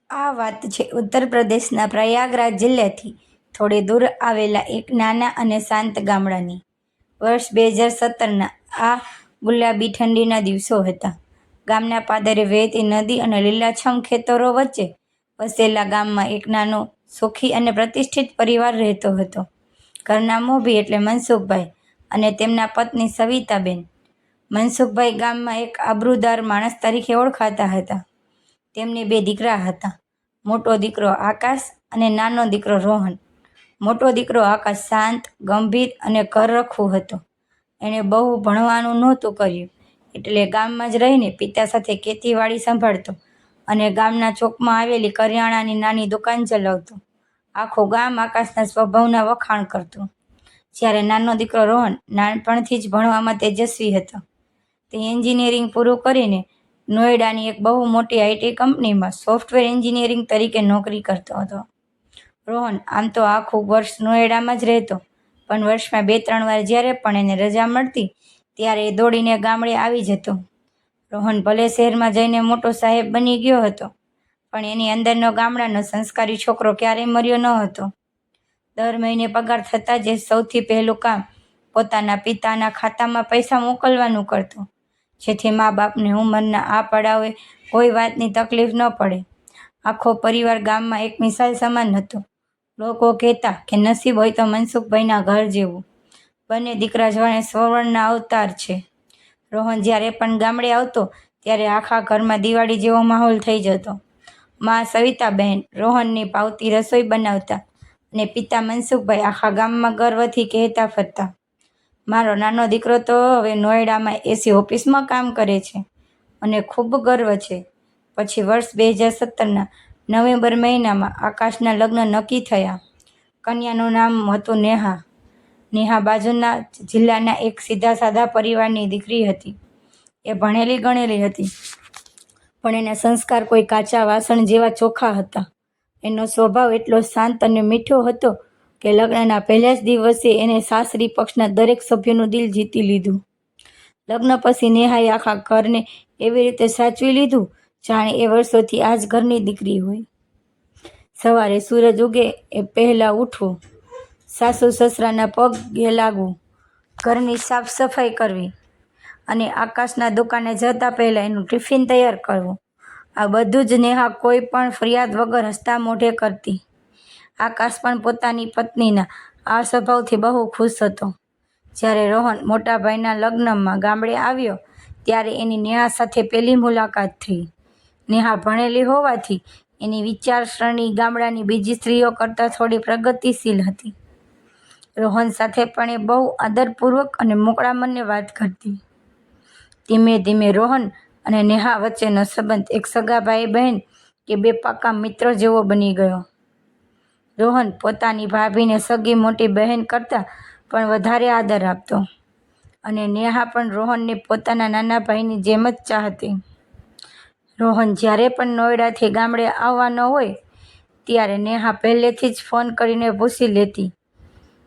આ વાત છે ઉત્તર પ્રદેશના પ્રયાગરાજ જિલ્લાથી થોડે દૂર આવેલા એક નાના અને શાંત ગામડાની. વર્ષ 2017ના આ ગુલાબી ઠંડીના દિવસો હતા. ગામના પાદરે વહેતી નદી અને લીલાછમ ખેતરો વચ્ચે વસેલા ગામમાં એક નાનો, સુખી અને પ્રતિષ્ઠિત પરિવાર રહેતો હતો. ઘરના મોભી એટલે મનસુખભાઈ અને તેમના પત્ની સવિતાબેન. મનસુખભાઈ ગામમાં એક આબરૂદાર માણસ તરીકે ઓળખાતા હતા. તેમને 2 દીકરા હતા, મોટો દીકરો આકાશ અને નાનો દીકરો રોહન. મોટો દીકરો આકાશ શાંત, ગંભીર અને ઘરરખું હતો. એણે બહુ ભણવાનું નહોતું કર્યું, એટલે ગામમાં જ રહીને પિતા સાથે ખેતીવાડી સંભાળતો અને ગામના ચોકમાં આવેલી કરિયાણાની નાની દુકાન ચલાવતો. આખું ગામ આકાશના સ્વભાવના વખાણ કરતું. જ્યારે નાનો દીકરો રોહન નાનપણથી જ ભણવામાં તેજસ્વી હતો. તે એન્જિનિયરિંગ પૂરું કરીને નોઈડાની એક બહુ મોટી આઈટી કંપનીમાં સોફ્ટવેર એન્જિનિયરિંગ તરીકે નોકરી કરતો હતો. રોહન આમ તો આખું વર્ષ નોઈડામાં જ રહેતો, પણ વર્ષમાં 2-3 વાર જ્યારે પણ એને રજા મળતી ત્યારે એ દોડીને ગામડે આવી જતો. રોહન ભલે શહેરમાં જઈને મોટો સાહેબ બની ગયો હતો, પણ એની અંદરનો ગામડાનો સંસ્કારી છોકરો ક્યારેય મર્યો ન હતો. દર મહિને પગાર થતાં જ સૌથી પહેલું કામ પોતાના પિતાના ખાતામાં પૈસા મોકલવાનું કરતો, જેથી મા બાપને ઉંમરના આ પડાવે કોઈ વાતની તકલીફ ન પડે. આખો પરિવાર ગામમાં એક મિસાલ સમાન હતો. લોકો કહેતા કે નસીબ હોય તો મનસુખભાઈના ઘર જેવું. બંને દીકરા જાણે સ્વર્ણના અવતાર છે. રોહન જ્યારે પણ ગામડે આવતો ત્યારે આખા ઘરમાં દિવાળી જેવો માહોલ થઈ જતો. મા સવિતાબહેન રોહનની ભાવતી રસોઈ બનાવતા અને પિતા મનસુખભાઈ આખા ગામમાં ગર્વથી કહેતા ફરતા, મારો નાનો દીકરો તો હવે નોઈડામાં એસી ઓફિસમાં કામ કરે છે, મને ખૂબ ગર્વ છે. પછી વર્ષ 2017ના નવેમ્બર મહિનામાં આકાશના લગ્ન નક્કી થયા. કન્યાનું નામ હતું નેહા. નેહા બાજુના જિલ્લાના એક સીધા સાધા પરિવારની દીકરી હતી. એ ભણેલી ગણેલી હતી, પણ એના સંસ્કાર કોઈ કાચા વાસણ જેવા ચોખ્ખા હતા. એનો સ્વભાવ એટલો શાંત અને મીઠો હતો કે લગ્નના પહેલા જ દિવસે એને સાસરી પક્ષના દરેક સભ્યોનું દિલ જીતી લીધું. લગ્ન પછી નેહાએ આખા ઘરને એવી રીતે સાચવી લીધું જાણે એ વર્ષોથી આ જ ઘરની દીકરી હોય. સવારે સૂરજ ઉગે એ પહેલાં ઉઠવું, સાસુ સસરાના પગે લાગવું, ઘરની સાફ સફાઈ કરવી અને આકાશના દુકાને જતાં પહેલાં એનું ટિફિન તૈયાર કરવું, આ બધું જ નેહા કોઈ પણ ફરિયાદ વગર હસતા મોઢે કરતી. આકાશ પણ પોતાની પત્નીના આ સ્વભાવથી બહુ ખુશ હતો. જ્યારે રોહન મોટા ભાઈના લગ્નમાં ગામડે આવ્યો ત્યારે એની નેહા સાથે પહેલી મુલાકાત થઈ. નેહા ભણેલી હોવાથી એની વિચારસરણી ગામડાની બીજી સ્ત્રીઓ કરતાં થોડી પ્રગતિશીલ હતી. રોહન સાથે પણ એ બહુ આદરપૂર્વક અને મોકળા મને વાત કરતી. ધીમે ધીમે રોહન અને નેહા વચ્ચેનો સંબંધ એક સગા ભાઈ બહેન કે 2 પાક્કા મિત્રો જેવો બની ગયો. રોહન પોતાની ભાભીને સગી મોટી બહેન કરતાં પણ વધારે આદર આપતો અને નેહા પણ રોહનને પોતાના નાના ભાઈની જેમ જ ચાહતી. રોહન જ્યારે પણ નોઈડાથી ગામડે આવવાનો હોય ત્યારે નેહા પહેલેથી જ ફોન કરીને પૂછી લેતી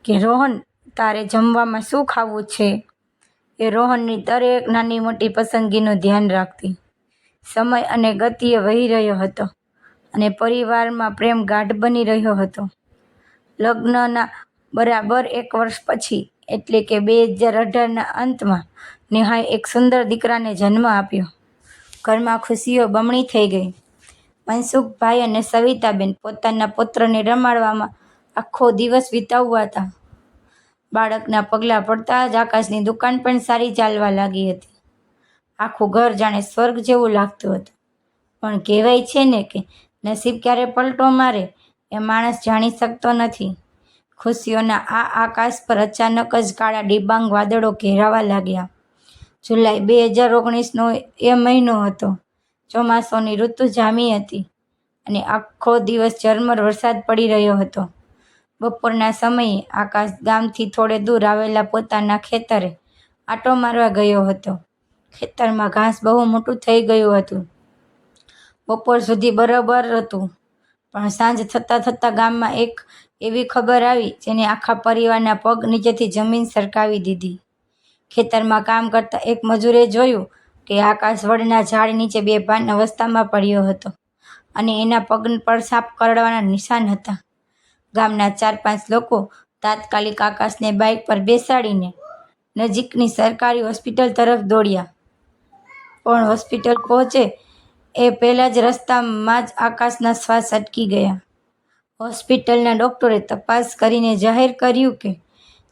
કે રોહન, તારે જમવામાં શું ખાવું છે? એ રોહનની દરેક નાની મોટી પસંદગીનું ધ્યાન રાખતી. સમય અને ગતિએ વહી રહ્યો હતો અને પરિવારમાં પ્રેમ ગાઢ બની રહ્યો હતો. લગ્નના બરાબર 1 વર્ષ પછી એટલે કે 2018ના અંતમાં નેહાએ એક સુંદર દીકરાને જન્મ આપ્યો. ઘરમાં ખુશીઓ બમણી થઈ ગઈ. મનસુખભાઈ અને સવિતાબેન પોતાના પુત્રને રમાડવામાં આખો દિવસ વિતાવતા. બાળકના પગલાં પડતાં જ આકાશની દુકાન પણ સારી ચાલવા લાગી હતી. આખું ઘર જાણે સ્વર્ગ જેવું લાગતું હતું. પણ કહેવાય છે ને કે નસીબ ક્યારે પલટો મારે એ માણસ જાણી શકતો નથી. ખુશીઓના આ આકાશ પર અચાનક જ કાળા ડિબાંગ વાદળો ઘેરાવા લાગ્યા. જુલાઈ 2019નો એ મહિનો હતો. ચોમાસાની ઋતુ જામી હતી અને આખો દિવસ ઝરમર વરસાદ પડી રહ્યો હતો. બપોરના સમયે આકાશ ગામથી થોડે દૂર આવેલા પોતાના ખેતરે આંટો મારવા ગયો હતો. ખેતરમાં ઘાસ બહુ મોટું થઈ ગયું હતું. બપોર સુધી બરાબર હતું, પણ સાંજ થતાં ગામમાં એક એવી ખબર આવી જેને આખા પરિવારના પગ નીચેથી જમીન સરકાવી દીધી. ખેતરમાં કામ કરતા એક મજૂરે જોયું કે આકાશ વડના ઝાડ નીચે બેભાન અવસ્થામાં પડ્યો હતો અને એના પગ પર સાપ કરડવાના નિશાન હતા. ગામના 4-5 લોકો તાત્કાલિક આકાશને બાઇક પર બેસાડીને નજીકની સરકારી હોસ્પિટલ તરફ દોડ્યા. પણ હોસ્પિટલ પહોંચે એ પહેલાં જ રસ્તામાં જ આકાશના શ્વાસ અટકી ગયા. હોસ્પિટલના ડૉક્ટરે તપાસ કરીને જાહેર કર્યું કે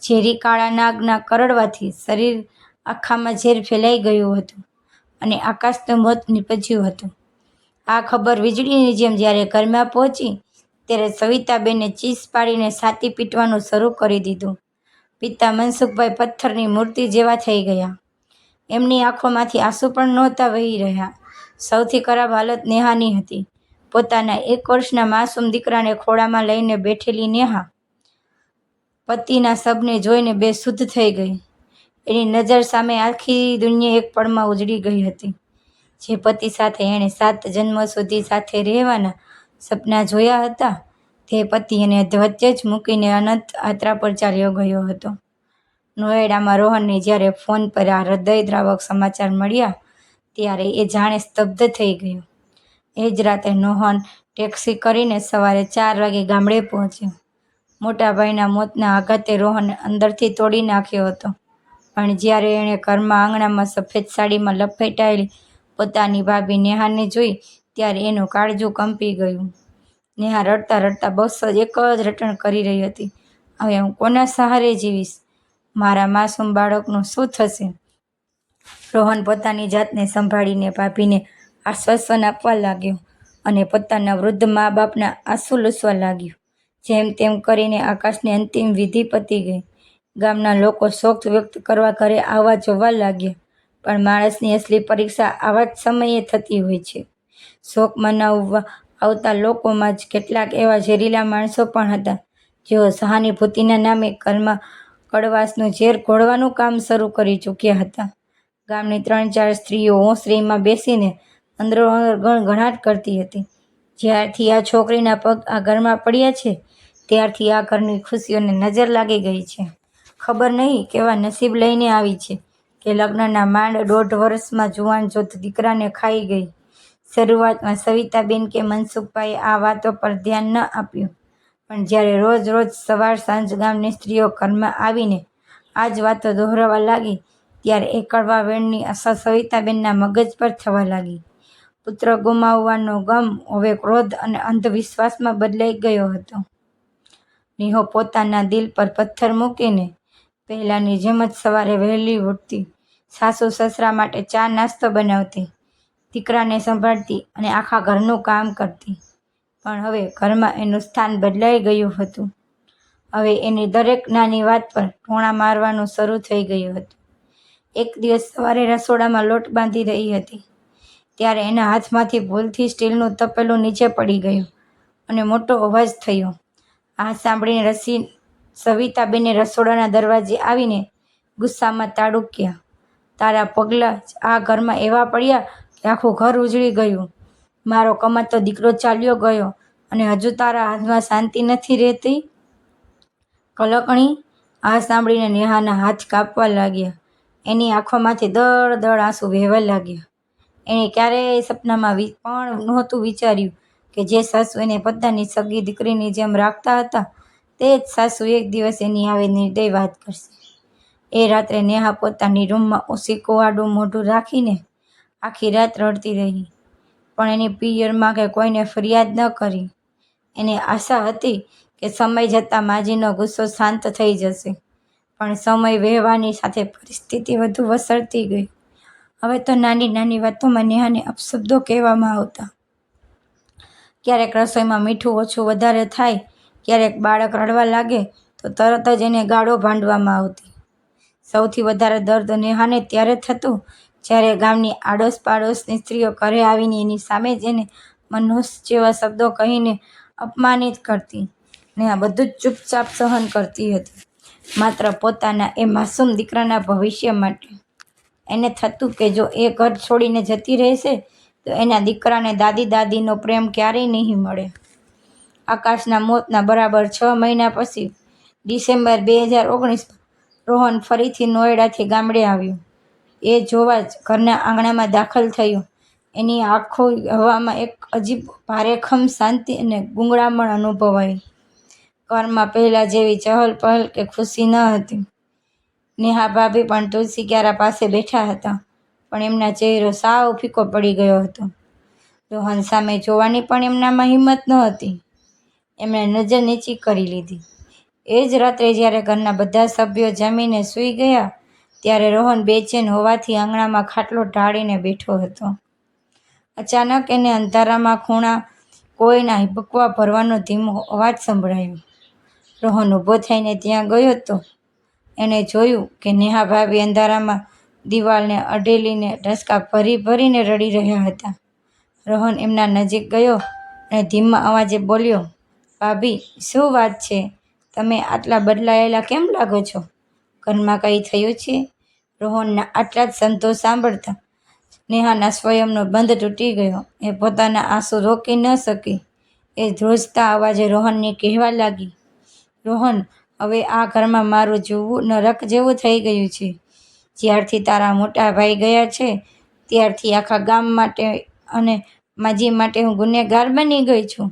ઝેરી કાળા નાગના કરડવાથી શરીર આખામાં ઝેર ફેલાઈ ગયું હતું અને આકાશનું મોત નીપજ્યું હતું. આ ખબર વીજળીની જેમ જ્યારે ઘરમાં પહોંચી ત્યારે સવિતાબેને ચીસ પાડીને છાતી પીટવાનું શરૂ કરી દીધું. પિતા મનસુખભાઈ પથ્થરની મૂર્તિ જેવા થઈ ગયા. એમની આંખોમાંથી આંસુ પણ નહોતા વહી રહ્યા. સૌથી ખરાબ હાલત નેહાની હતી. પોતાના 1 વર્ષના માસૂમ દીકરાને ખોળામાં લઈને બેઠેલી નેહા પતિના શબને જોઈને બેશુદ્ધ થઈ ગઈ. એની નજર સામે આખી દુનિયા એક પળમાં ઉજળી ગઈ હતી. જે પતિ સાથે એણે 7 જન્મો સુધી સાથે રહેવાના સપના જોયા હતા, તે પતિ એને વચ્ચે જ મૂકીને અનંત યાત્રા પર ચાલ્યો ગયો હતો. નોએડામાં રોહનને જ્યારે ફોન પર આ હૃદયદ્રાવક સમાચાર મળ્યા ત્યારે એ જાણે સ્તબ્ધ થઈ ગયો. એ જ રાતે રોહન ટેક્સી કરીને સવારે 4 વાગે ગામડે પહોંચ્યો. મોટા ભાઈના મોતના આઘાતે રોહને અંદરથી તોડી નાખ્યો હતો. પણ જ્યારે એણે ઘરમાં આંગણામાં સફેદ સાડીમાં લપેટાયેલી પોતાની ભાભી નેહાને જોઈ ત્યારે એનું કાળજું કંપી ગયું. નેહા રડતા રડતા બસ એક જ રટણ કરી રહી હતી, હવે હું કોના સહારે જીવીશ? મારા માસૂમ બાળકનું શું થશે? રોહન પોતાની જાતને સંભાળીને ભાભીને આશ્વાસન આપવા લાગ્યો અને પોતાના વૃદ્ધ મા બાપના આંસુ લૂછવા લાગ્યો. જેમ તેમ કરીને આકાશની અંતિમ વિધિ પતી ગઈ. ગામના લોકો શોક વ્યક્ત કરવા ઘરે આવવા જોવા લાગ્યા. પણ માણસની અસલી પરીક્ષા આવા જ સમયે થતી હોય છે. શોક મનાવવા આવતા લોકોમાં જ કેટલાક એવા ઝેરીલા માણસો પણ હતા, જેઓ સહાનુભૂતિના નામે ઘરમાં કડવાશનું ઝેર ઘોળવાનું કામ શરૂ કરી ચૂક્યા હતા. ગામની 3-4 સ્ત્રીઓ ઓસરીમાં બેસીને અંદરોઅંદર ગણગણાટ કરતી હતી. જ્યારથી આ છોકરીના પગ આ ઘરમાં પડ્યા છે ત્યારથી આ ઘરની ખુશીઓને નજર લાગી ગઈ છે. ખબર નહીં કેવા નસીબ લઈને આવી છે કે લગ્નના માંડ 1.5 વર્ષમાં જુવાન જોધ દીકરાને ખાઈ ગઈ. શરૂઆતમાં સવિતાબેન કે મનસુખભાઈએ આ વાતો પર ધ્યાન ન આપ્યું, પણ જ્યારે રોજ રોજ સવાર સાંજ ગામની સ્ત્રીઓ ઘરમાં આવીને આ જ વાતો દોહરાવવા લાગી ત્યારે એ કડવા વેણની અસર સવિતાબેનના મગજ પર થવા લાગી. પુત્ર ગુમાવવાનો ગમ હવે ક્રોધ અને અંધવિશ્વાસમાં બદલાઈ ગયો હતો. નીહો પોતાના દિલ પર પથ્થર મૂકીને પહેલાંની જેમ જ સવારે વહેલી ઉઠતી, સાસુ સસરા માટે ચા નાસ્તો બનાવતી, દીકરાને સંભાળતી અને આખા ઘરનું કામ કરતી. પણ હવે ઘરમાં એનું સ્થાન બદલાઈ ગયું હતું. હવે એની દરેક નાની વાત પર ટોણા મારવાનું શરૂ થઈ ગયું હતું. એક દિવસ સવારે રસોડામાં લોટ બાંધી રહી હતી ત્યારે એના હાથમાંથી ભૂલથી સ્ટીલનું તપેલું નીચે પડી ગયું અને મોટો અવાજ થયો. આ સાંભળીને સવિતાબેને રસોડાના દરવાજે આવીને ગુસ્સામાં તાડૂક્યા. તારા પગલાં જ આ ઘરમાં એવા પડ્યા કે આખું ઘર ઉજળી ગયું. મારો કમાતો દીકરો ચાલ્યો ગયો અને હજુ તારા હાથમાં શાંતિ નથી રહેતી? કલકણી! આ સાંભળીને નેહાના હાથ કાપવા લાગ્યા. એની આંખોમાંથી દળ દળ આંસુ વહેવા લાગ્યા. એણે ક્યારેય સપનામાં પણ નહોતું વિચાર્યું કે જે સાસુ એને પોતાની સગી દીકરીની જેમ રાખતા હતા તે જ સાસુ એક દિવસ એની આવી નિર્દય વાત કરશે. એ રાત્રે નેહા પોતાની રૂમમાં ઓશીકું આડું મોઢું રાખીને આખી રાત રડતી રહી. પણ એની પિયરમાં કે કોઈને ફરિયાદ ન કરી. એને આશા હતી કે સમય જતાં માજીનો ગુસ્સો શાંત થઈ જશે, પણ સમય વહેવાની સાથે પરિસ્થિતિ વધુ વસરતી ગઈ. હવે તો નાની નાની વાતોમાં નેહાને અપશબ્દો કહેવામાં આવતા. ક્યારેક રસોઈમાં મીઠું ઓછું વધારે થાય, ક્યારેક બાળક રડવા લાગે તો તરત જ એને ગાળો ભાંડવામાં આવતી. સૌથી વધારે દર્દ નેહાને ત્યારે થતું જ્યારે ગામની આડોશ પાડોશની સ્ત્રીઓ ઘરે આવીને એની સામે જ એને મનહૂસ જેવા શબ્દો કહીને અપમાનિત કરતી. નેહા બધું જ ચૂપચાપ સહન કરતી હતી, માત્ર પોતાના એ માસૂમ દીકરાના ભવિષ્ય માટે. એને થતું કે જો એ ઘર છોડીને જતી રહેશે તો એના દીકરાને દાદીનો પ્રેમ ક્યારેય નહીં મળે. આકાશના મોતના બરાબર 6 મહિના પછી ડિસેમ્બર 2019 રોહન ફરીથી નોએડાથી ગામડે આવ્યો. એ જોવા જ ઘરના આંગણામાં દાખલ થયો એની આંખો હવામાં એક અજીબ ભારેખમ શાંતિ અને ગૂંગળામણ અનુભવાઈ. ઘરમાં પહેલાં જેવી ચહલ પહલ કે ખુશી ન હતી. નેહા ભાભી પણ તુલસી ક્યારા પાસે બેઠા હતા, પણ એમના ચહેરો સાવ ફીકો પડી ગયો હતો. રોહન સામે જોવાની પણ એમનામાં હિંમત ન હતી. એમણે નજર નીચી કરી લીધી. એ જ રાત્રે જ્યારે ઘરના બધા સભ્યો જમીને સૂઈ ગયા, ત્યારે રોહન બેચેન હોવાથી આંગણામાં ખાટલો ઢાળીને બેઠો હતો. અચાનક એને અંધારામાં ખૂણા કોઈના હિબકવા ભરવાનો ધીમો અવાજ સંભળાયો. રોહન ઊભો થઈને ત્યાં ગયો તો એણે જોયું કે નેહા ભાભી અંધારામાં દિવાલને અઢેલીને ઢસકા ભરી ભરીને રડી રહ્યા હતા. રોહન એમના નજીક ગયો અને ધીમા અવાજે બોલ્યો, ભાભી, શું વાત છે? તમે આટલા બદલાયેલા કેમ લાગો છો? ઘરમાં કંઈ થયું છે? રોહનના આટલા જ શબ્દો સાંભળતા નેહાના સ્વયંનો બંધ તૂટી ગયો. એ પોતાના આંસુ રોકી ન શકી. એ ધ્રુજતા અવાજે રોહનને કહેવા લાગી, રોહન, હવે આ ઘરમાં મારું જીવવું નરક જેવું થઈ ગયું છે. જ્યારથી તારા મોટા ભાઈ ગયા છે, ત્યારથી આખા ગામ માટે અને માજી માટે હું ગુનેગાર બની ગઈ છું.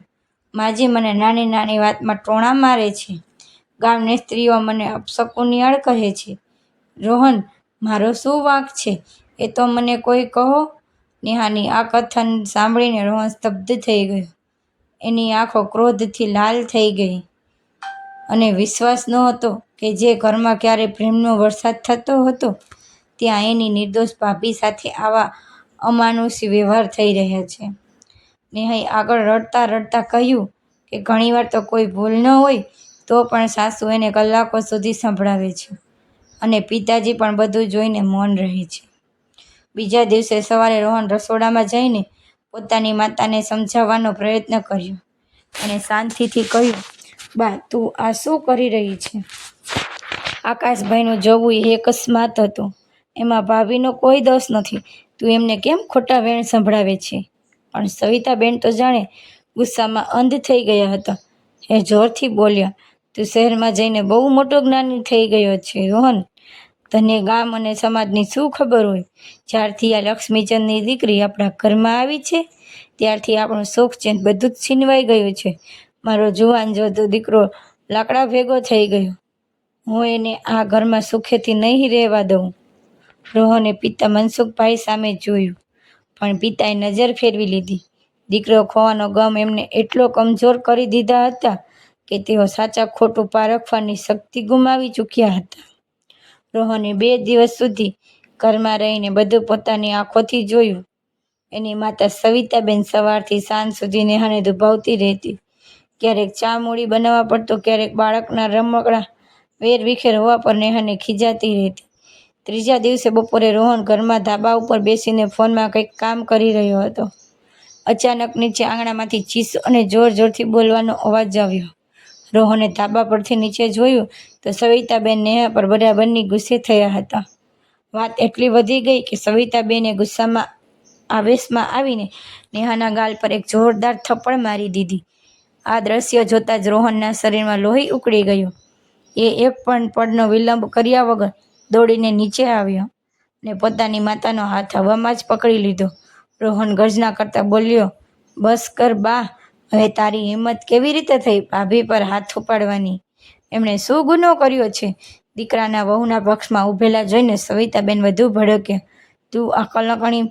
માજી મને નાની નાની વાતમાં ટોણા મારે છે. ગામની સ્ત્રીઓ મને અપશકુનિયાળ કહે છે. રોહન, મારો શું વાંક છે એ તો મને કોઈ કહો. નેહાની આ કથન સાંભળીને રોહન સ્તબ્ધ થઈ ગયો. એની આંખો ક્રોધથી લાલ થઈ ગઈ અને વિશ્વાસ નહોતો કે જે ઘરમાં ક્યારેય પ્રેમનો વરસાદ થતો હતો, ત્યાં એની નિર્દોષ ભાભી સાથે આવા અમાનુષી વ્યવહાર થઈ રહ્યા છે. નેહાએ આગળ રડતા રડતા કહ્યું કે ઘણીવાર તો કોઈ ભૂલ ન હોય તો પણ સાસુ એને કલાકો સુધી સંભળાવે છે અને પિતાજી પણ બધું જોઈને મૌન રહે છે. બીજા દિવસે સવારે રોહન રસોડામાં જઈને પોતાની માતાને સમજાવવાનો પ્રયત્ન કર્યો. એણે શાંતિથી કહ્યું, બા, તું આ શું કરી રહી છે? આકાશભાઈનું જવું એ અકસ્માત હતો. એમાં ભાભીનો કોઈ દોષ નથી. તું એમને કેમ ખોટા વેણ સંભળાવે છે? પણ સવિતાબેન તો જાણે ગુસ્સામાં અંધ થઈ ગયા હતા. એ જોરથી બોલ્યા, તું શહેરમાં જઈને બહુ મોટો જ્ઞાની થઈ ગયો છે, રોહન. તને ગામ અને સમાજની શું ખબર હોય? જ્યારથી આ લક્ષ્મીચંદની દીકરી આપણા ઘરમાં આવી છે, ત્યારથી આપણું સુખ ચેન બધું જ છીનવાઈ ગયું છે. મારો જુવાન જોતો દીકરો લાકડા ભેગો થઈ ગયો. હું એને આ ઘરમાં સુખેથી નહીં રહેવા દઉં. રોહને પિતા મનસુખભાઈ સામે જોયું, પણ પિતાએ નજર ફેરવી લીધી. દીકરો ખોવાનો ગમ એમને એટલો કમજોર કરી દીધા હતા કે તેઓ સાચા ખોટું પારખવાની શક્તિ ગુમાવી ચૂક્યા હતા. રોહને 2 દિવસ સુધી ઘરમાં રહીને બધું પોતાની આંખોથી જોયું. એની માતા સવિતાબેન સવારથી સાંજ સુધી નેહાને દુભાવતી રહેતી. ક્યારેક ચા મૂડી બનાવવા પડતો, ક્યારેક બાળકના રમકડા વેરવિખેર હોવા પર નેહાને ખીજાતી રહેતી. ત્રીજા દિવસે બપોરે રોહન ઘરમાં ધાબા ઉપર બેસીને ફોનમાં કંઈક કામ કરી રહ્યો હતો. અચાનક નીચે આંગણામાંથી ચીસો અને જોર જોરથી બોલવાનો અવાજ આવ્યો. રોહને ધાબા પરથી નીચે જોયું તો સવિતાબેન નેહા પર બરાબરની ગુસ્સે થયા હતા. વાત એટલી વધી ગઈ કે સવિતાબેને ગુસ્સામાં આવેશમાં આવીને નેહાના ગાલ પર એક જોરદાર થપ્પડ મારી દીધી. આ દ્રશ્ય જોતાં જ રોહનના શરીરમાં લોહી ઉકળી ગયું. એ એક પણ પળનો વિલંબ કર્યા વગર દોડીને નીચે આવ્યો અને પોતાની માતાનો હાથ હવામાં જ પકડી લીધો. રોહન ગર્જના કરતા બોલ્યો, બસ કર બા, હવે તારી હિંમત કેવી રીતે થઈ ભાભી પર હાથ ઉપાડવાની? એમણે શું ગુનો કર્યો છે? દીકરાના વહુના પક્ષમાં ઊભેલા જોઈને સવિતાબેન વધુ ભડક્યા. તું આ કલંકણી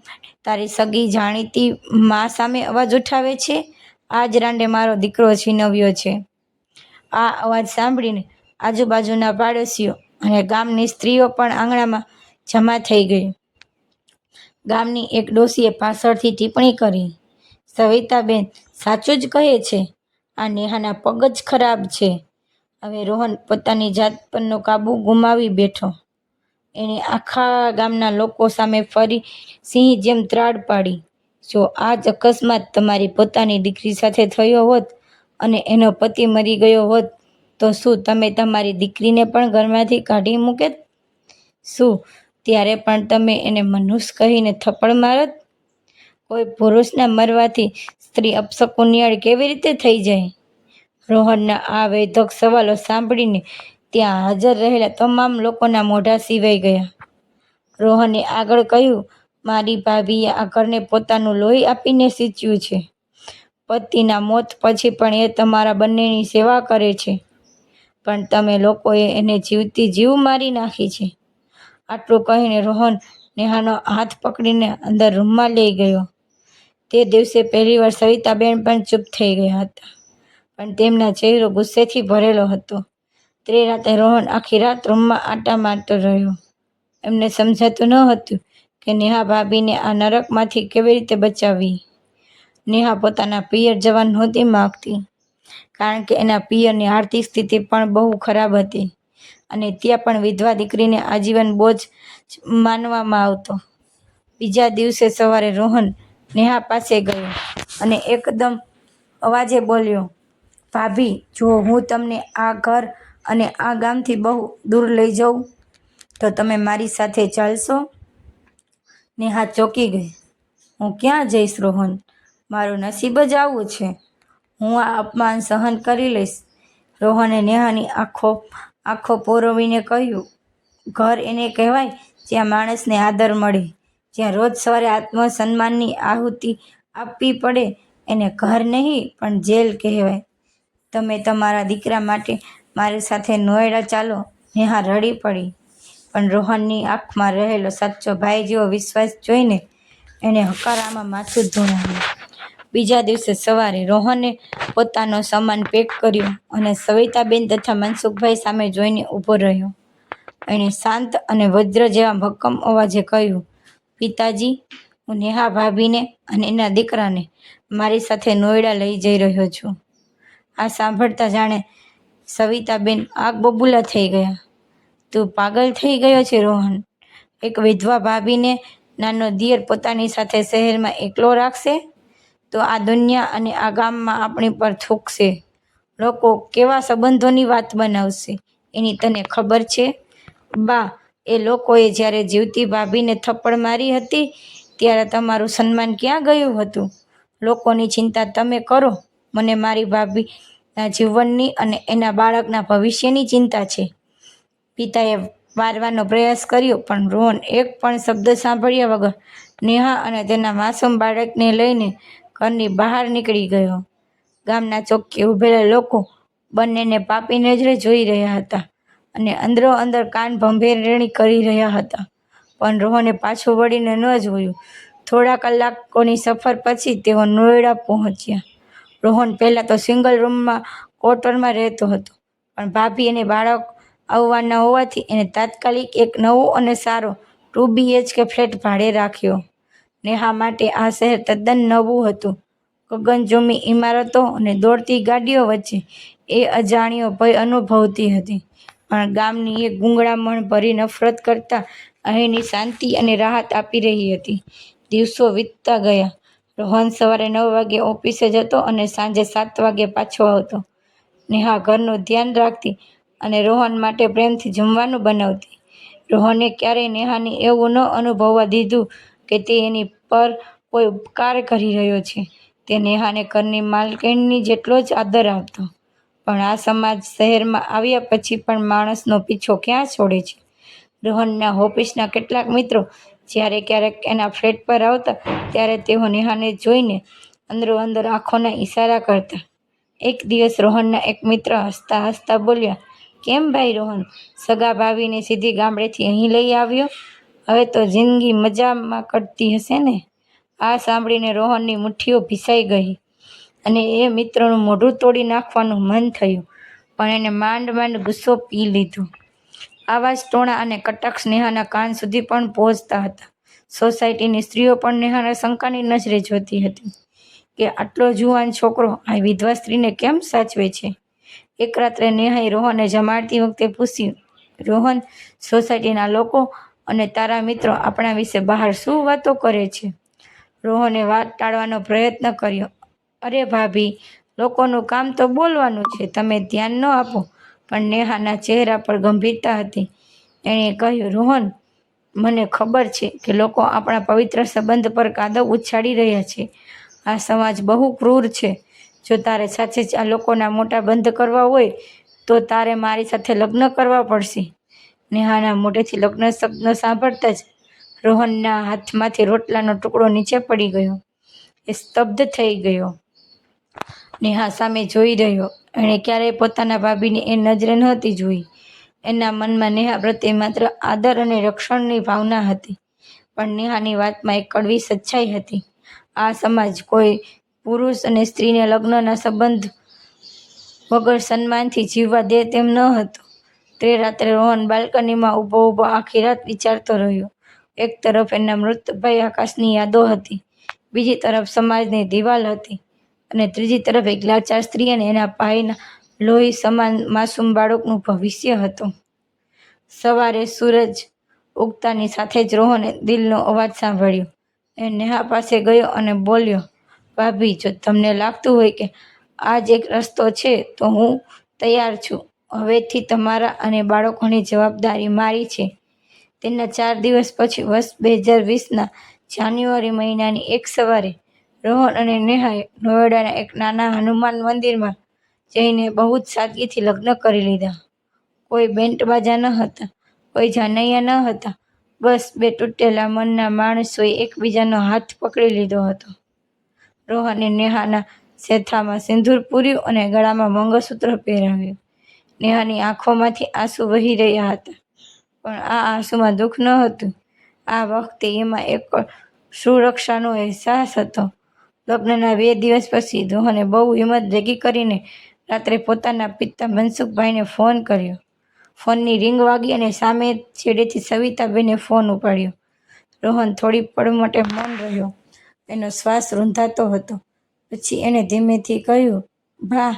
તારી સગી જાણીતી મા સામે અવાજ ઉઠાવે છે? આજ રાંડે મારો દીકરો છીનવ્યો છે. આ અવાજ સાંભળીને આજુબાજુના પાડોશીઓ અને ગામની સ્ત્રીઓ પણ આંગણામાં જમા થઈ ગઈ. ગામની એક ડોશીએ પાછળથી ટિપ્પણી કરી, સવિતાબેન સાચું જ કહે છે. આ નેહાના પગ જ ખરાબ છે. હવે રોહન પોતાની જાત પરનો કાબુ ગુમાવી બેઠો. એણે આખા ગામના લોકો સામે ફરી સિંહ જેમ ત્રાડ પાડી. જો આ જ અકસ્માત તમારી પોતાની દીકરી સાથે થયો હોત અને એનો પતિ મરી ગયો હોત તો શું તમે તમારી દીકરીને પણ ઘરમાંથી કાઢી મૂકેત? શું ત્યારે પણ તમે એને મનુષ્ય કહીને થપ્પડ મારત? કોઈ પુરુષના મરવાથી સ્ત્રી અપશકુનિયાળ કેવી રીતે થઈ જાય? રોહનના આ વેધક સવાલો સાંભળીને ત્યાં હાજર રહેલા તમામ લોકોના મોઢા સીવાઈ ગયા. રોહને આગળ કહ્યું, મારી ભાભીએ આ ઘરને પોતાનું લોહી આપીને સિંચ્યું છે. પતિના મોત પછી પણ એ તમારા બંનેની સેવા કરે છે, પણ તમે લોકોએ એને જીવતી જીવ મારી નાખી છે. આટલું કહીને રોહન નેહાનો હાથ પકડીને અંદર રૂમમાં લઈ ગયો. તે દિવસે પહેલીવાર સવિતાબેન પણ ચૂપ થઈ ગયા હતા, પણ તેમના ચહેરો ગુસ્સેથી ભરેલો હતો. તે રાતે રોહન આખી રાત રૂમમાં આટા મારતો રહ્યો. એમને સમજાતું ન હતું કે નેહા ભાભીને આ નરકમાંથી કેવી રીતે બચાવવી. નેહા પોતાના પિયર જવા નહોતી માંગતી, કારણ કે એના પિયરની આર્થિક સ્થિતિ પણ બહુ ખરાબ હતી અને ત્યાં પણ વિધવા દીકરીને આજીવન બોજ માનવામાં આવતો. બીજા દિવસે સવારે રોહન નેહા પાસે ગયો અને એકદમ અવાજે બોલ્યો, ભાભી, જો હું તમને આ ઘર અને આ ગામથી બહુ દૂર લઈ જાઉં તો તમે મારી સાથે ચાલશો? નેહા ચોંકી ગઈ. હું ક્યાં જઈશ રોહન? મારું નસીબ જ આવું છે. હું આ અપમાન સહન કરી લઈશ. રોહને નેહાની આંખો પોરવીને કહ્યું, ઘર એને કહેવાય જ્યાં માણસને આદર મળે, જ્યાં રોજ સવારે આત્મસન્માનની આહુતિ આપવી પડે, એને ઘર નહીં પણ જેલ કહેવાય. તમે તમારા દીકરા માટે મારી સાથે નોયડા ચાલો. નેહા રડી પડી, પણ રોહનની આંખમાં રહેલો સાચો ભાઈ જેવો વિશ્વાસ જોઈને એણે હકારામાં માથું ધુણાવ્યું. બીજા દિવસે સવારે રોહને પોતાનો સામાન પેક કર્યો અને સવિતાબેન તથા મનસુખભાઈ સામે જોઈને ઊભો રહ્યો. એણે શાંત અને વજ્ર જેવા ભક્કમ અવાજે કહ્યું, પિતાજી, હું નેહા ભાભીને અને એના દીકરાને મારી સાથે નોયડા લઈ જઈ રહ્યો છું. આ સાંભળતા જાણે સવિતાબેન આગ બબૂલા થઈ ગયા. તું પાગલ થઈ ગયો છે રોહન? એક વિધવા ભાભીને નાનો દિયર પોતાની સાથે શહેરમાં એકલો રાખશે તો આ દુનિયા અને આ ગામમાં આપણી પર થૂકશે. લોકો કેવા સંબંધોની વાત બનાવશે એની તને ખબર છે? બા, એ લોકોએ જ્યારે જીવતી ભાભીને થપ્પડ મારી હતી ત્યારે તમારું સન્માન ક્યાં ગયું હતું? લોકોની ચિંતા તમે કરો, મને મારી ભાભીના જીવનની અને એના બાળકના ભવિષ્યની ચિંતા છે. પિતાએ વારવાનો પ્રયાસ કર્યો, પણ રોહન એક પણ શબ્દ સાંભળ્યા વગર નેહા અને તેના માસૂમ બાળકને લઈને ઘરની બહાર નીકળી ગયો. ગામના ચોકીએ ઊભેલા લોકો બંનેને પાપી નજરે જોઈ રહ્યા હતા અને અંદરો અંદર કાન ભંભેરણી કરી રહ્યા હતા, પણ રોહને પાછું વળીને ન જોયું. થોડા કલાકોની સફર પછી તેઓ નોયડા પહોંચ્યા. રોહન પહેલાં તો સિંગલ રૂમમાં ક્વાર્ટરમાં રહેતો હતો, પણ ભાભી અને બાળક આવવાના હોવાથી એને તાત્કાલિક એક નવો અને સારો 2 BHK ફ્લેટ ભાડે રાખ્યો. નેહા માટે આ શહેર તદ્દન નવું હતું. ગગનચુંબી ઇમારતો અને દોડતી ગાડીઓ વચ્ચે એ અજાણ્યો ભય અનુભવતી હતી, પણ ગામની એક ગૂંગળામણ ભરી નફરત કરતાં અહીંની શાંતિ અને રાહત આપી રહી હતી. દિવસો વીતતા ગયા. રોહન સવારે 9 વાગે ઓફિસે જતો અને સાંજે 7 વાગે પાછો આવતો. નેહા ઘરનું ધ્યાન રાખતી અને રોહન માટે પ્રેમથી જમવાનું બનાવતી. રોહને ક્યારેય નેહાને એવું ન અનુભવવા દીધું કે તે એની પર કોઈ ઉપકાર કરી રહ્યો છે. તે નેહાને ઘરની માલકીણની જેટલો જ આદર આપતો. પણ આ સમાજ શહેરમાં આવ્યા પછી પણ માણસનો પીછો ક્યાં છોડે છે. રોહનના ઓફિસના કેટલાક મિત્રો જ્યારે ક્યારેક એના ફ્લેટ પર આવતા ત્યારે તેઓ નેહાને જોઈને અંદરો અંદર આંખોના ઈશારા કરતા. એક દિવસ રોહનના એક મિત્ર હસતા હસતા બોલ્યા, કેમ ભાઈ રોહન, સગા ભાભીને સીધી ગામડેથી અહીં લઈ આવ્યો? હવે તો જિંદગી મજામાં કટતી હશે ને? આ સાંભળીને રોહનની મુઠ્ઠીઓ ભીસાઈ ગઈ અને એ મિત્રનું મોઢું તોડી નાખવાનું મન થયું, પણ એને માંડ માંડ ગુસ્સો પી લીધો. આવા જ ટોણા અને કટાક્ષ નેહાના કાન સુધી પણ પહોંચતા હતા. સોસાયટીની સ્ત્રીઓ પણ નેહાને શંકાની નજરે જોતી હતી કે આટલો જુવાન છોકરો આ વિધવા સ્ત્રીને કેમ સાચવે છે. એક રાત્રે નેહાએ રોહનને જમાડતી વખતે પૂછ્યું, રોહન, સોસાયટીના લોકો અને તારા મિત્રો આપણા વિશે બહાર શું વાતો કરે છે? રોહને વાત ટાળવાનો પ્રયત્ન કર્યો. અરે ભાભી, લોકોનું કામ તો બોલવાનું છે, તમે ધ્યાન ન આપો. પણ નેહાના ચહેરા પર ગંભીરતા હતી. એણે કહ્યું, રોહન, મને ખબર છે કે લોકો આપણા પવિત્ર સંબંધ પર કાદવ ઉછાળી રહ્યા છે. આ સમાજ બહુ ક્રૂર છે. જો તારે સાચે જ આ લોકોના મોટા બંધ કરવા હોય તો તારે મારી સાથે લગ્ન કરવા પડશે. નેહાના મોઢેથી લગ્ન શબ્દ સાંભળતા જ રોહનના હાથમાંથી રોટલાનો ટુકડો નીચે પડી ગયો. એ સ્તબ્ધ થઈ ગયો. નેહા સામે જોઈ રહ્યો. એણે ક્યારેય પોતાના ભાભીને એ નજરે નહોતી જોઈ. એના મનમાં નેહા પ્રત્યે માત્ર આદર અને રક્ષણની ભાવના હતી. પણ નેહાની વાતમાં એક કડવી સચ્ચાઈ હતી. આ સમાજ કોઈ પુરુષ અને સ્ત્રીને લગ્નના સંબંધ વગર સન્માનથી જીવવા દે તેમ ન હતો. તે રાત્રે રોહન બાલ્કનીમાં ઊભો ઊભો આખી રાત વિચારતો રહ્યો. એક તરફ એના મૃત ભાઈ આકાશની યાદો હતી, બીજી તરફ સમાજની દિવાલ હતી, અને ત્રીજી તરફ એક લાચાર સ્ત્રી અને એના ભાઈના લોહી સમાન માસૂમ બાળકનું ભવિષ્ય હતું. સવારે સૂરજ ઉગતાની સાથે જ રોહને દિલનો અવાજ સાંભળ્યો. એ નેહા પાસે ગયો અને બોલ્યો, ભાભી, જો તમને લાગતું હોય કે આ જ એક રસ્તો છે તો હું તૈયાર છું. હવેથી તમારા અને બાળકોની જવાબદારી મારી છે. તેના 4 દિવસ પછી વર્ષ 2020ના જાન્યુઆરી મહિનાની એક સવારે રોહન અને નેહાએ નોએડાના એક નાના હનુમાન મંદિરમાં જઈને બહુ જ સાદગીથી લગ્ન કરી લીધા. કોઈ બેન્ડ બાજા ન હતા, કોઈ જાનૈયા ન હતા. બસ બે તૂટેલા મનના માણસોએ એકબીજાનો હાથ પકડી લીધો હતો. રોહને નેહાના શેથામાં સિંદૂર પૂર્યું અને ગળામાં મંગળસૂત્ર પહેરાવ્યું. નેહાની આંખોમાંથી આંસુ વહી રહ્યા હતા, પણ આ આંસુમાં દુઃખ ન હતું. આ વખતે એમાં એક સુરક્ષાનો અહેસાસ હતો. લગ્નના 2 દિવસ પછી રોહને બહુ હિંમત ભેગી કરીને રાત્રે પોતાના પિતા મનસુખભાઈને ફોન કર્યો. ફોનની રિંગ વાગી અને સામે છેડેથી સવિતાબેને ફોન ઉપાડ્યો. રોહન થોડી પળ માટે મૌન રહ્યો. એનો શ્વાસ રૂંધાતો હતો. પછી એણે ધીમેથી કહ્યું, બા,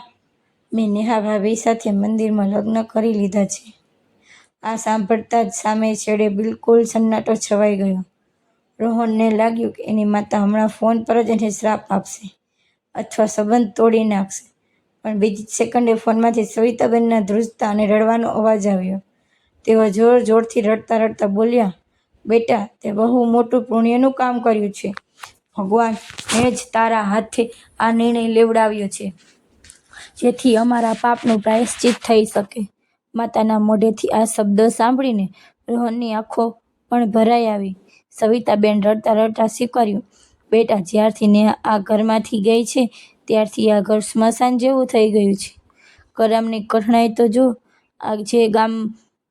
મેં નેહા ભાભી સાથે મંદિરમાં લગ્ન કરી લીધા છે. આ સાંભળતા જ સામે છેડે બિલકુલ સન્નાટો છવાઈ ગયો. રોહનને લાગ્યું કે એની માતા હમણાં ફોન પર જ એને શ્રાપ આપશે અથવા સંબંધ તોડી નાખશે. પણ બીજી જ સેકન્ડે ફોનમાંથી સવિતાબેનના ધ્રુજતા અને રડવાનો અવાજ આવ્યો. તેઓ જોર જોરથી રડતા રડતા બોલ્યા, બેટા, તે બહુ મોટું પુણ્યનું કામ કર્યું છે. ભગવાન ને જ તારા હાથે આ નિર્ણય લેવડાવ્યો છે, જેથી અમારા પાપનું પ્રાયશ્ચિત થઈ શકે. માતાના મોઢેથી આ શબ્દો સાંભળીને રોહનની આંખો પણ ભરાઈ આવી. સવિતાબેન રડતા રડતા સ્વીકાર્યું, બેટા, જ્યારથી નેહા આ ઘરમાંથી ગઈ છે ત્યારથી આ ઘર સ્મશાન જેવું થઈ ગયું છે. કરમની કઠણાઈ તો જો. જે ગામ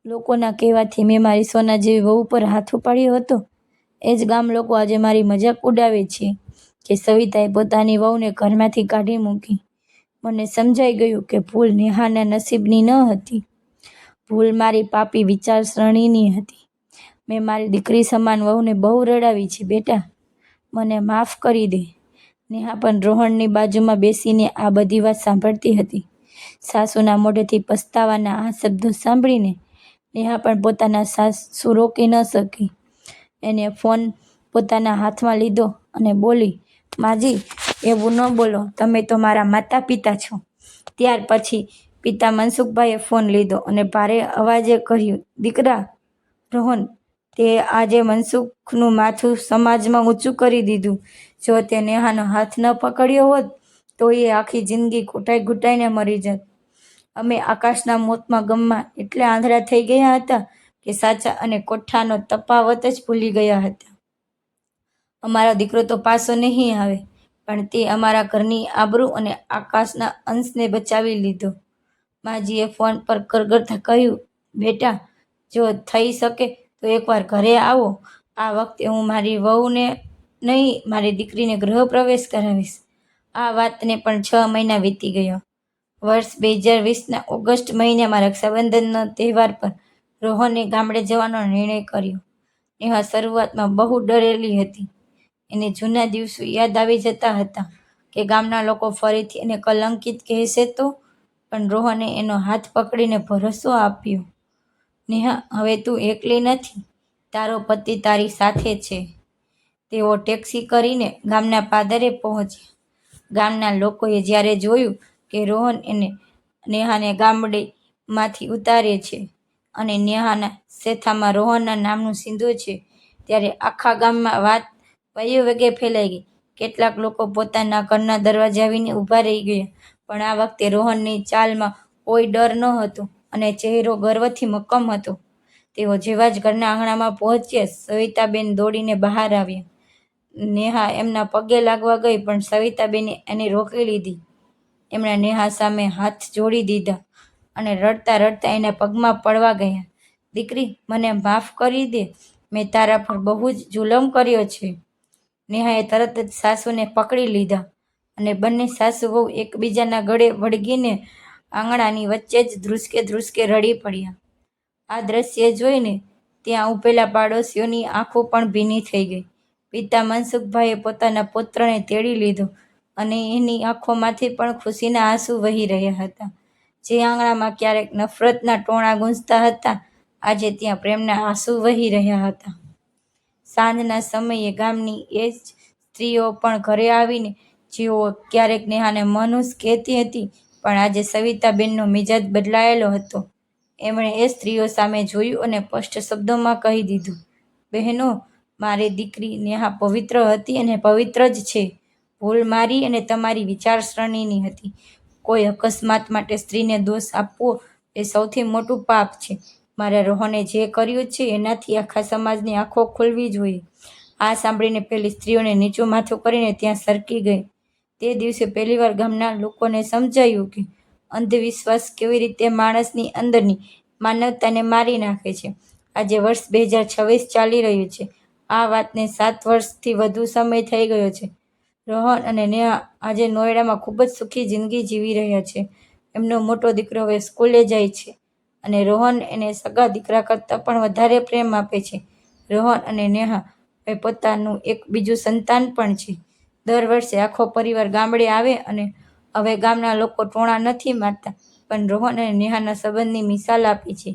લોકોના કહેવાથી મેં મારી સોના જેવી વહુ પર હાથ ઉપાડ્યો હતો, એ જ ગામ લોકો આજે મારી મજાક ઉડાવે છે કે સવિતાએ પોતાની વહુને ઘરમાંથી કાઢી મૂકી. મને સમજાઈ ગયું કે ભૂલ નેહાના નસીબની ન હતી. ભૂલ મારી પાપી વિચારસરણીની હતી. મેં મારી દીકરી સમાન વહુને બહુ રડાવી છે. બેટા, મને માફ કરી દે. નેહા પણ રોહનની બાજુમાં બેસીને આ બધી વાત સાંભળતી હતી. સાસુના મોઢેથી પસ્તાવાના આ શબ્દો સાંભળીને નેહા પણ પોતાના સાસુ રોકી ન શકી. એને ફોન પોતાના હાથમાં લીધો અને બોલી, માજી, એવું ન બોલો, તમે તો મારા માતા પિતા છો. ત્યાર પછી પિતા મનસુખભાઈએ ફોન લીધો અને ભારે અવાજે કહ્યું, દીકરા રોહન, તે આજે મનસુખનું માથું સમાજમાં ઊંચું કરી દીધું. જો તે નેહાનો હાથ ન પકડ્યો હોત તો એ આખી જિંદગી ઘૂંટાઈ ઘૂંટાઈને મરી જાત. અમે આકાશના મોતમાં ગમમાં એટલા આંધળા થઈ ગયા હતા કે સાચા અને ખોટાનો તફાવત જ ભૂલી ગયા હતા. અમારો દીકરો તો પાછો નહીં આવે, પણ તે અમારા ઘરની આબરૂ અને આકાશના અંશને બચાવી લીધો. માજીએ ફોન પર કરગરતા કહ્યું, બેટા, જો થઈ શકે તો એકવાર ઘરે આવો. આ વખતે હું મારી વહુને નહીં, મારી દીકરીને ગૃહ પ્રવેશ કરાવીશ. આ વાતને પણ 6 મહિના વીતી ગયા. વર્ષ 2020ના ઓગસ્ટ મહિનામાં રક્ષાબંધનનો તહેવાર પર રોહને ગામડે જવાનો નિર્ણય કર્યો. નેહા શરૂઆતમાં બહુ ડરેલી હતી. એને જૂના દિવસો યાદ આવી જતા હતા કે ગામના લોકો ફરીથી એને કલંકિત કહેશે તો. પણ રોહને એનો હાથ પકડીને ભરોસો આપ્યો, નેહા, હવે તું એકલી નથી. તારો પતિ તારી સાથે છે. તેઓ ટેક્સી કરીને ગામના પાદરે પહોંચ્યા. ગામના લોકોએ જ્યારે જોયું કે રોહન એને નેહાને ગામડેમાંથી ઉતારે છે અને નેહાના શેથામાં રોહનના નામનું સિંદૂર છે, ત્યારે આખા ગામમાં વાત વાયુ વેગે ફેલાઈ ગઈ. કેટલાક લોકો પોતાના ઘરના દરવાજે આવીને ઊભા રહી ગયા. પણ આ વખતે રોહનની ચાલમાં કોઈ ડર ન હતો અને ચહેરો ગર્વથી મક્કમ હતો. તેઓ જેવા જ ઘરના આંગણામાં પહોંચ્યા, સવિતાબેન દોડીને બહાર આવ્યા. નેહા એમના પગે લાગવા ગઈ, પણ સવિતાબેને એને રોકી લીધી. એમણે નેહા સામે હાથ જોડી દીધા અને રડતા રડતા એના પગમાં પડવા ગયા. દીકરી, મને માફ કરી દે, મેં તારા પર બહુ જ જુલમ કર્યો છે. નેહાએ તરત જ સાસુને પકડી લીધા અને બંને સાસુ વહુ એકબીજાના ગળે વળગીને આંગણાની વચ્ચે જ ધ્રુસકે ધ્રુસકે રડી પડ્યા. આ દ્રશ્ય જોઈને ત્યાં ઊભેલા પાડોશીઓની આંખો પણ ભીની થઈ ગઈ. પિતા મનસુખભાઈએ પોતાના પુત્રને તેડી લીધો અને એની આંખોમાંથી પણ ખુશીના આંસુ વહી રહ્યા હતા. જે આંગણામાં ક્યારેક નફરતના ટોણા ગૂંજતા હતા, આજે ત્યાં પ્રેમના આંસુ વહી રહ્યા હતા. સાંજના સમયે ગામની એ જ સ્ત્રીઓ પણ ઘરે આવીને, જેઓ ક્યારેક નેહાને મનુષ કહેતી હતી, પણ આજે સવિતાબેનનો મિજાજ બદલાયેલો હતો. એમણે એ સ્ત્રીઓ સામે જોયું અને સ્પષ્ટ શબ્દોમાં કહી દીધું, બહેનો, મારી દીકરી નેહા પવિત્ર હતી અને પવિત્ર જ છે. ભૂલ મારી અને તમારી વિચારસરણીની હતી. કોઈ અકસ્માત માટે સ્ત્રીને દોષ આપવો એ સૌથી મોટું પાપ છે. મારા રોહને જે કર્યું છે એનાથી આખા સમાજની આંખો ખુલવી જોઈએ. આ સાંભળીને પેલી સ્ત્રીઓને નીચું માથું કરીને ત્યાં સરકી ગઈ. તે દિવસે પહેલીવાર ગામના લોકોને સમજાયું કે અંધવિશ્વાસ કેવી રીતે માણસની અંદરની માનવતાને મારી નાખે છે. આજે વર્ષ 2026 ચાલી રહ્યું છે. આ વાતને 7 વર્ષથી વધુ સમય થઈ ગયો છે. રોહન અને નેહા આજે નોઈડામાં ખૂબ જ સુખી જિંદગી જીવી રહ્યા છે. એમનો મોટો દીકરો હવે સ્કૂલે જાય છે અને રોહન એને સગા દીકરા કરતાં પણ વધારે પ્રેમ આપે છે. રોહન અને નેહા હવે પોતાનું એક બીજું સંતાન પણ છે. દર વર્ષે આખો પરિવાર ગામડે આવે અને હવે ગામના લોકો ટોણા નથી મારતા, પણ રોહન અને નેહાના સંબંધની મિસાલ આપી છે.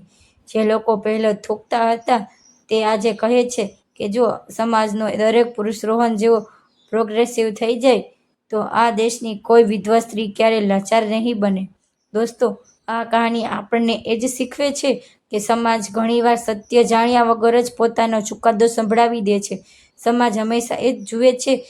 જે લોકો પહેલા થૂંકતા હતા, તે આજે કહે છે કે જો સમાજનો દરેક પુરુષ રોહન જેવો પ્રોગ્રેસિવ થઈ જાય, તો આ દેશની કોઈ વિધવા સ્ત્રી ક્યારેય લાચાર નહીં બને. દોસ્તો, આ કહાની આપણને એ જ શીખવે છે કે સમાજ ઘણીવાર સત્ય જાણ્યા વગર જ પોતાનો ચુકાદો સંભળાવી દે છે. સમાજ હંમેશા એ જ જુએ છે